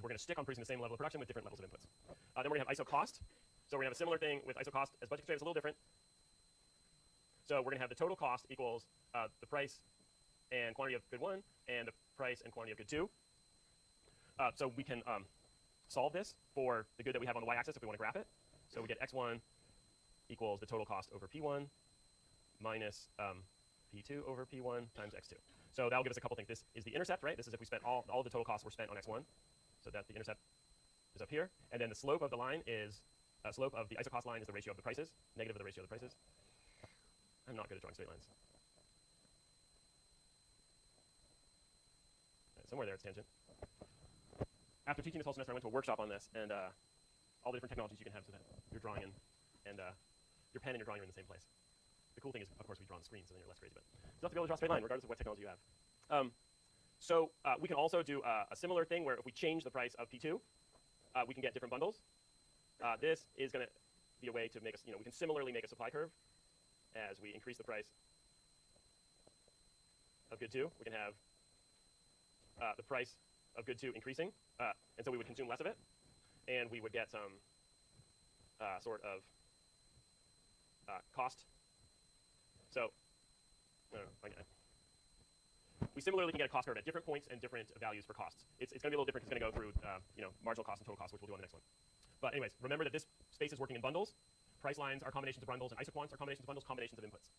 we're going to stick on producing the same level of production with different levels of inputs. Then we're going to have ISO cost. So we're going to have a similar thing with ISO cost as budget constraint. It's a little different. So we're going to have the total cost equals the price and quantity of good 1 and the price and quantity of good 2. So we can solve this for the good that we have on the y-axis if we want to graph it. So we get x1 equals the total cost over p1 minus p2 over p1 times x2. So that will give us a couple things. This is the intercept, right? This is if we spent all the total costs were spent on x1. So that the intercept is up here. And then the slope of the line is, slope of the ISO cost line is the ratio of the prices, negative of the ratio of the prices. I'm not good at drawing straight lines. Right, somewhere there it's tangent. After teaching this whole semester, I went to a workshop on this, and all the different technologies you can have so that your drawing and your pen and your drawing are in the same place. The cool thing is, of course, we draw on the screen, so then you're less crazy. But you don't have to be able to draw a straight line, regardless of what technology you have. So we can also do a similar thing where if we change the price of P2, we can get different bundles. This is going to be a way to make us, we can similarly make a supply curve as we increase the price of good 2. We can have the price of good 2 increasing, and so we would consume less of it, and we would get some sort of cost. So we similarly can get a cost curve at different points and different values for costs. It's going to be a little different. It's going to go through marginal cost and total cost, which we'll do on the next one. But anyways, remember that this space is working in bundles. Price lines are combinations of bundles, and isoquants are combinations of bundles, combinations of inputs.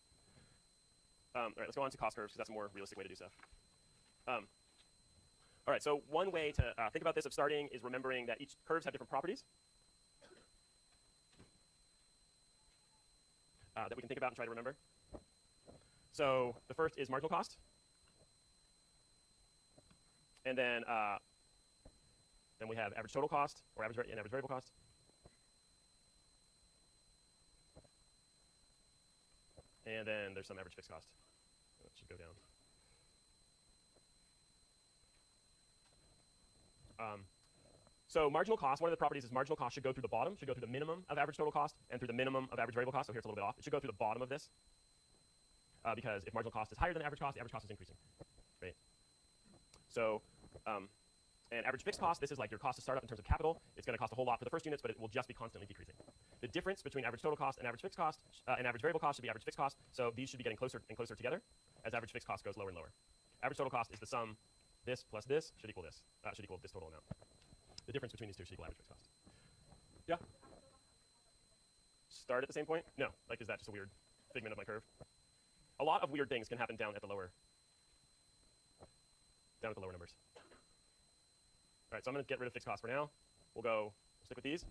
All right, let's go on to cost curves, because that's a more realistic way to do stuff. All right, so one way to think about this of starting is remembering that each curves have different properties that we can think about and try to remember. So the first is marginal cost. And then we have average total cost, or average variable cost. And then there's some average fixed cost. That should go down. So marginal cost, one of the properties is marginal cost should go through the bottom, should go through the minimum of average total cost and through the minimum of average variable cost. So here it's a little bit off. It should go through the bottom of this because if marginal cost is higher than average cost, the average cost is increasing, right? So, and average fixed cost, this is like your cost to start up in terms of capital. It's going to cost a whole lot for the first units, but it will just be constantly decreasing. The difference between average total cost and average fixed cost and average variable cost should be average fixed cost. So these should be getting closer and closer together as average fixed cost goes lower and lower. Average total cost is the sum. This plus this should equal this. Should equal this total amount. The difference between these two should equal average fixed cost. Yeah? Start at the same point? No. Like, is that just a weird figment of my curve? A lot of weird things can happen down at the lower numbers. All right, so I'm going to get rid of fixed cost for now. We'll stick with these.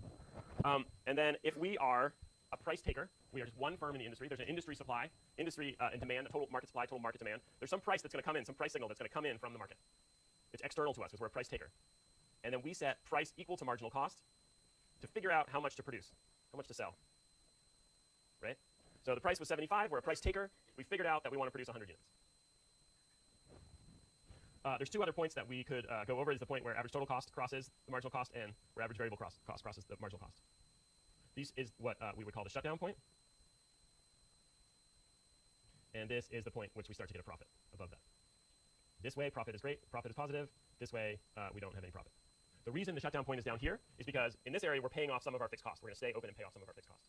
And then if we are a price taker, we are just one firm in the industry. There's an industry supply, industry and demand, a total market supply, total market demand. There's some price that's going to come in, some price signal that's going to come in from the market. It's external to us because we're a price taker. And then we set price equal to marginal cost to figure out how much to produce, how much to sell, right? So the price was 75. We're a price taker. We figured out that we want to produce 100 units. There's two other points that we could go over. Is the point where average total cost crosses the marginal cost and where average variable cost crosses the marginal cost. This is what we would call the shutdown point. And this is the point which we start to get a profit above that. This way, profit is great, profit is positive. This way, we don't have any profit. The reason the shutdown point is down here is because in this area, we're paying off some of our fixed costs. We're going to stay open and pay off some of our fixed costs.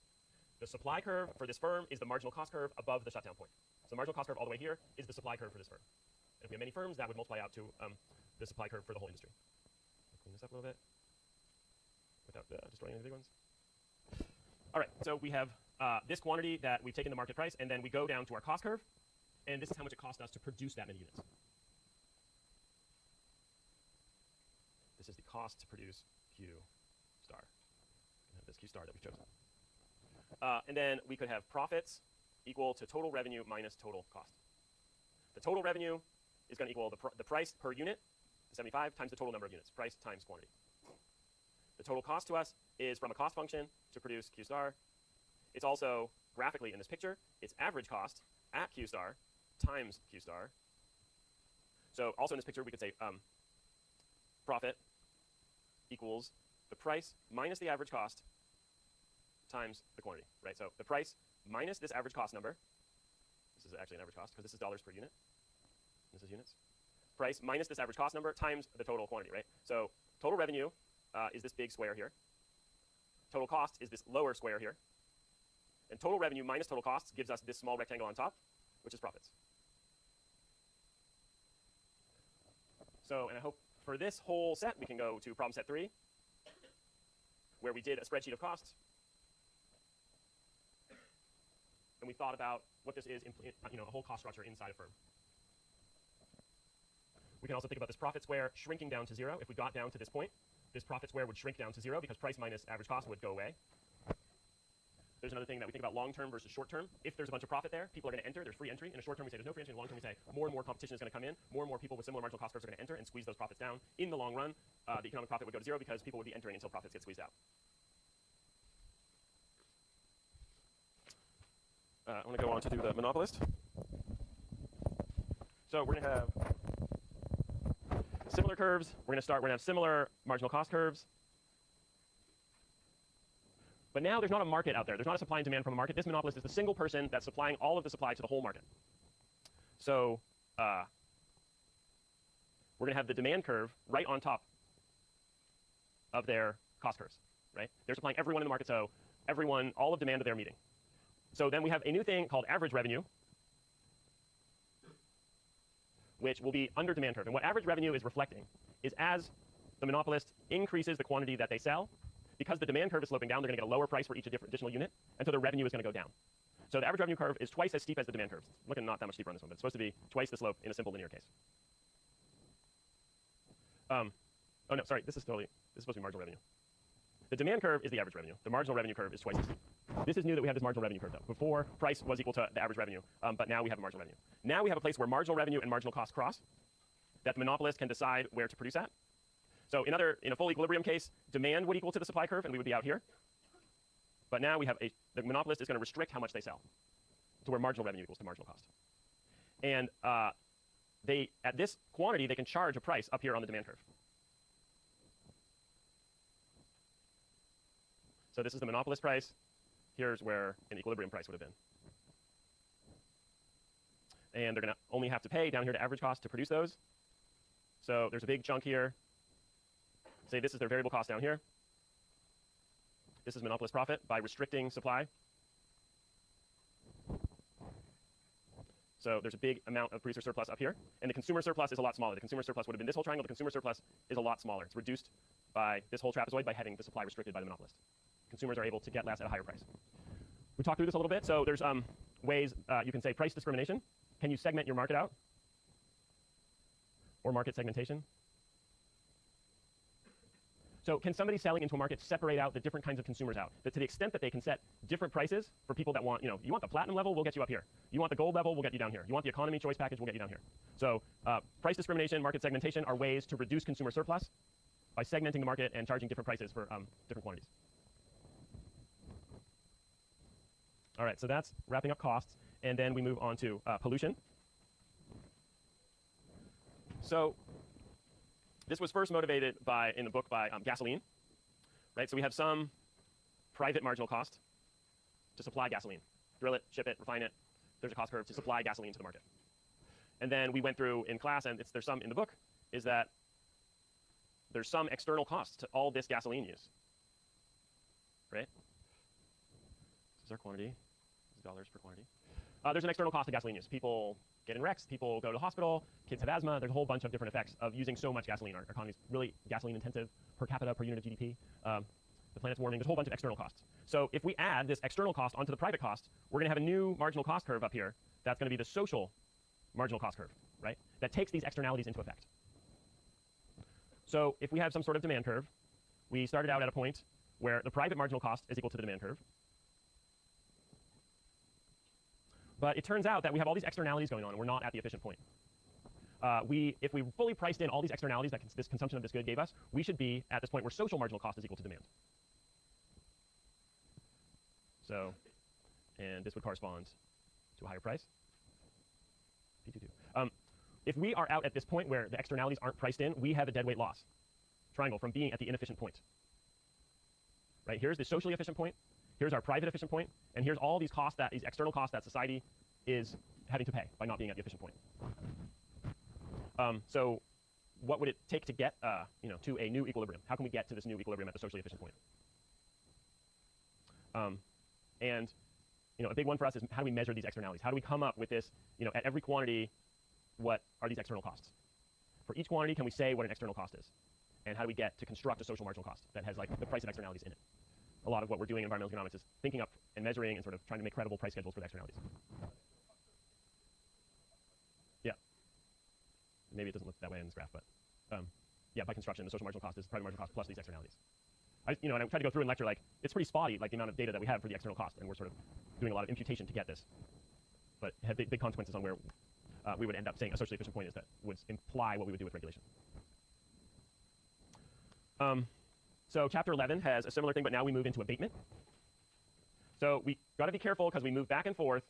The supply curve for this firm is the marginal cost curve above the shutdown point. So the marginal cost curve all the way here is the supply curve for this firm. And if we have many firms, that would multiply out to the supply curve for the whole industry. I'll clean this up a little bit without destroying any big ones. All right, so we have this quantity that we've taken the market price, and then we go down to our cost curve, and this is how much it cost us to produce that many units. This is the cost to produce Q star. We have this Q star that we've chosen. And then we could have profits equal to total revenue minus total cost. The total revenue is going to equal the price per unit, 75, times the total number of units, price times quantity. The total cost to us is from a cost function to produce Q star. It's also graphically in this picture, it's average cost at Q star times Q star. So also in this picture, we could say profit equals the price minus the average cost times the quantity, right? So the price minus this average cost number. This is actually an average cost because this is dollars per unit. This is units. Price minus this average cost number times the total quantity, right? So total revenue is this big square here. Total cost is this lower square here. And total revenue minus total costs gives us this small rectangle on top, which is profits. So, and I hope for this whole set, we can go to problem set 3, where we did a spreadsheet of costs. And we thought about what this is, a whole cost structure inside a firm. We can also think about this profit square shrinking down to 0. If we got down to this point, this profit square would shrink down to 0 because price minus average cost would go away. There's another thing that we think about long-term versus short-term. If there's a bunch of profit there, people are going to enter. There's free entry. In a short term, we say there's no free entry. In the long term, we say more and more competition is going to come in. More and more people with similar marginal cost curves are going to enter and squeeze those profits down. In the long run, the economic profit would go to 0 because people would be entering until profits get squeezed out. I want to go on to do the monopolist. So we're going to have similar curves. We're going to have similar marginal cost curves. But now there's not a market out there. There's not a supply and demand from a market. This monopolist is the single person that's supplying all of the supply to the whole market. So we're going to have the demand curve right on top of their cost curves, right? They're supplying everyone in the market, so everyone, all of demand that they're meeting. So then we have a new thing called average revenue, which will be under demand curve. And what average revenue is reflecting is as the monopolist increases the quantity that they sell, because the demand curve is sloping down, they're going to get a lower price for each additional unit, and so the revenue is going to go down. So the average revenue curve is twice as steep as the demand curve. It's looking not that much steeper on this one, but it's supposed to be twice the slope in a simple linear case. Oh no, sorry, this is supposed to be marginal revenue. The demand curve is the average revenue. The marginal revenue curve is twice as steep. This is new that we have this marginal revenue curve though. Before, price was equal to the average revenue, but now we have a marginal revenue. Now we have a place where marginal revenue and marginal cost cross, that the monopolist can decide where to produce at. So in a full equilibrium case, demand would equal to the supply curve, and we would be out here. But now we have the monopolist is going to restrict how much they sell to where marginal revenue equals to marginal cost. And at this quantity, they can charge a price up here on the demand curve. So this is the monopolist price. Here's where an equilibrium price would have been. And they're going to only have to pay down here to average cost to produce those. So there's a big chunk here. Say this is their variable cost down here. This is monopolist profit by restricting supply. So there's a big amount of producer surplus up here. And the consumer surplus is a lot smaller. The consumer surplus would have been this whole triangle. The consumer surplus is a lot smaller. It's reduced by this whole trapezoid by having the supply restricted by the monopolist. Consumers are able to get less at a higher price. We talked through this a little bit. So there's ways you can say price discrimination. Can you segment your market out? Or market segmentation? So can somebody selling into a market separate out the different kinds of consumers out? That to the extent that they can set different prices for people that want, you want the platinum level, we'll get you up here. You want the gold level, we'll get you down here. You want the economy choice package, we'll get you down here. So price discrimination, market segmentation are ways to reduce consumer surplus by segmenting the market and charging different prices for different quantities. All right, so that's wrapping up costs. And then we move on to pollution. So this was first motivated in the book by gasoline, right? So we have some private marginal cost to supply gasoline. Drill it, ship it, refine it. There's a cost curve to supply gasoline to the market. And then we went through in class, and there's some in the book, is that there's some external costs to all this gasoline use, right? This is our quantity. This is dollars per quantity. There's an external cost to gasoline use. People get in wrecks, people go to the hospital, kids have asthma. There's a whole bunch of different effects of using so much gasoline. Our economy is really gasoline intensive per capita, per unit of GDP. The planet's warming. There's a whole bunch of external costs. So if we add this external cost onto the private cost, we're going to have a new marginal cost curve up here. That's going to be the social marginal cost curve, right? That takes these externalities into effect. So if we have some sort of demand curve, we started out at a point where the private marginal cost is equal to the demand curve. But it turns out that we have all these externalities going on, and we're not at the efficient point. If we fully priced in all these externalities that this consumption of this good gave us, we should be at this point where social marginal cost is equal to demand. So, and this would correspond to a higher price. P22. If we are out at this point where the externalities aren't priced in, we have a deadweight loss triangle from being at the inefficient point. Right? Here's the socially efficient point. Here's our private efficient point, and here's all these costs these external costs that society is having to pay by not being at the efficient point. So what would it take to get to a new equilibrium? How can we get to this new equilibrium at the socially efficient point? And a big one for us is how do we measure these externalities? How do we come up with this, at every quantity, what are these external costs? For each quantity, can we say what an external cost is? And how do we get to construct a social marginal cost that has like the price of externalities in it? A lot of what we're doing in environmental economics is thinking up and measuring and sort of trying to make credible price schedules for the externalities. Yeah. Maybe it doesn't look that way in this graph, but yeah, by construction, the social marginal cost is primary marginal cost plus these externalities. And I tried to go through and lecture, like, it's pretty spotty, like the amount of data that we have for the external cost, and we're sort of doing a lot of imputation to get this. But it had big consequences on where we would end up saying a socially efficient point is that would imply what we would do with regulation. So chapter 11 has a similar thing, but now we move into abatement. So we got to be careful because we move back and forth.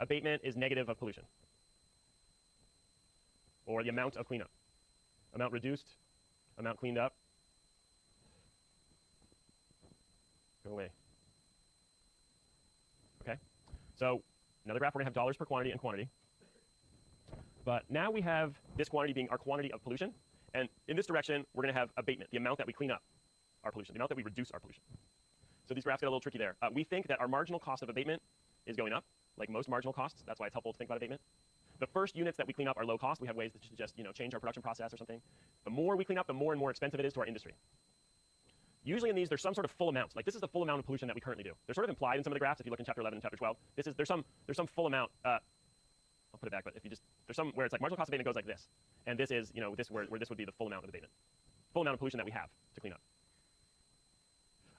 Abatement is negative of pollution, or the amount of cleanup. Amount reduced, amount cleaned up. Go away. Okay, so another graph, we're going to have dollars per quantity and quantity. But now we have this quantity being our quantity of pollution. And in this direction, we're going to have abatement, the amount that we clean up our pollution, the amount that we reduce our pollution. So these graphs get a little tricky there. We think that our marginal cost of abatement is going up, like most marginal costs. That's why it's helpful to think about abatement. The first units that we clean up are low cost. We have ways to just change our production process or something. The more we clean up, the more and more expensive it is to our industry. Usually in these, there's some sort of full amount. Like this is the full amount of pollution that we currently do. They're sort of implied in some of the graphs. If you look in chapter 11 and chapter 12, there's some full amount. I'll put it back, but if you there's some where it's like marginal cost of abatement goes like this, and this is this where this would be the full amount of abatement, full amount of pollution that we have to clean up.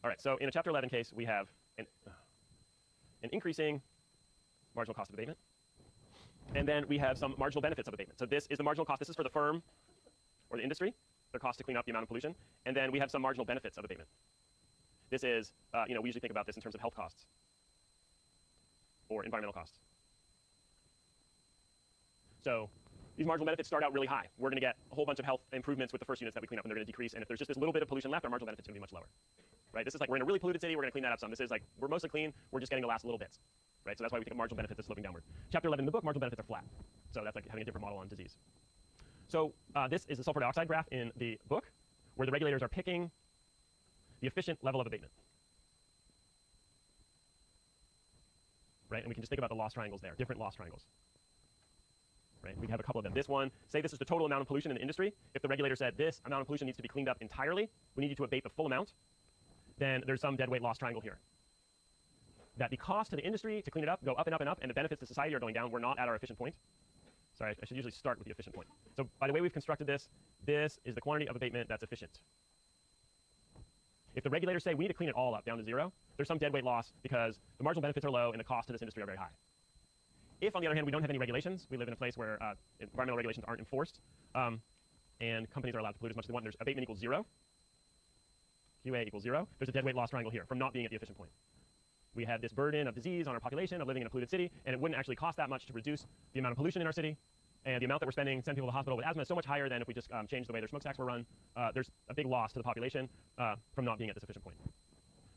All right, so in a chapter 11 case, we have an increasing marginal cost of abatement, and then we have some marginal benefits of abatement. So this is the marginal cost. This is for the firm or the industry, their cost to clean up the amount of pollution, and then we have some marginal benefits of abatement. This is we usually think about this in terms of health costs or environmental costs. So these marginal benefits start out really high. We're going to get a whole bunch of health improvements with the first units that we clean up, and they're going to decrease. And if there's just this little bit of pollution left, our marginal benefits are going to be much lower. Right? This is like we're in a really polluted city. We're going to clean that up some. This is like we're mostly clean. We're just getting the last little bits. Right? So that's why we think of marginal benefits as sloping downward. Chapter 11 in the book, marginal benefits are flat. So that's like having a different model on disease. So this is the sulfur dioxide graph in the book, where the regulators are picking the efficient level of abatement. Right? And we can just think about the loss triangles there, different loss triangles. Right? We have a couple of them. This one, say this is the total amount of pollution in the industry. If the regulator said this amount of pollution needs to be cleaned up entirely, we need you to abate the full amount, then there's some dead weight loss triangle here. That the cost to the industry to clean it up go up and up and up, and the benefits to society are going down. We're not at our efficient point. Sorry, I should usually start with the efficient point. So by the way we've constructed this, this is the quantity of abatement that's efficient. If the regulators say we need to clean it all up down to zero, there's some dead weight loss because the marginal benefits are low and the costs to this industry are very high. If, on the other hand, we don't have any regulations, we live in a place where environmental regulations aren't enforced, and companies are allowed to pollute as much as they want, there's abatement equals 0, QA equals 0, there's a dead weight loss triangle here from not being at the efficient point. We have this burden of disease on our population, of living in a polluted city, and it wouldn't actually cost that much to reduce the amount of pollution in our city, and the amount that we're spending sending people to the hospital with asthma is so much higher than if we just change the way their smokestacks were run. There's a big loss to the population from not being at this efficient point.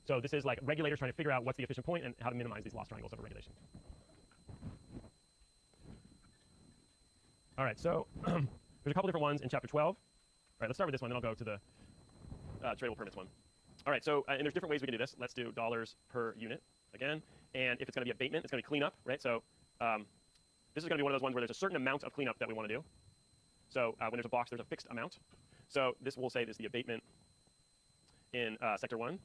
So this is like regulators trying to figure out what's the efficient point and how to minimize these loss triangles of a regulation. All right, so there's a couple different ones in chapter 12. All right, let's start with this one, then I'll go to the tradable permits one. All right, so and there's different ways we can do this. Let's do dollars per unit again. And if it's going to be abatement, it's going to be cleanup, right? So this is going to be one of those ones where there's a certain amount of cleanup that we want to do. So when there's a box, there's a fixed amount. So this will say this is the abatement in sector 1.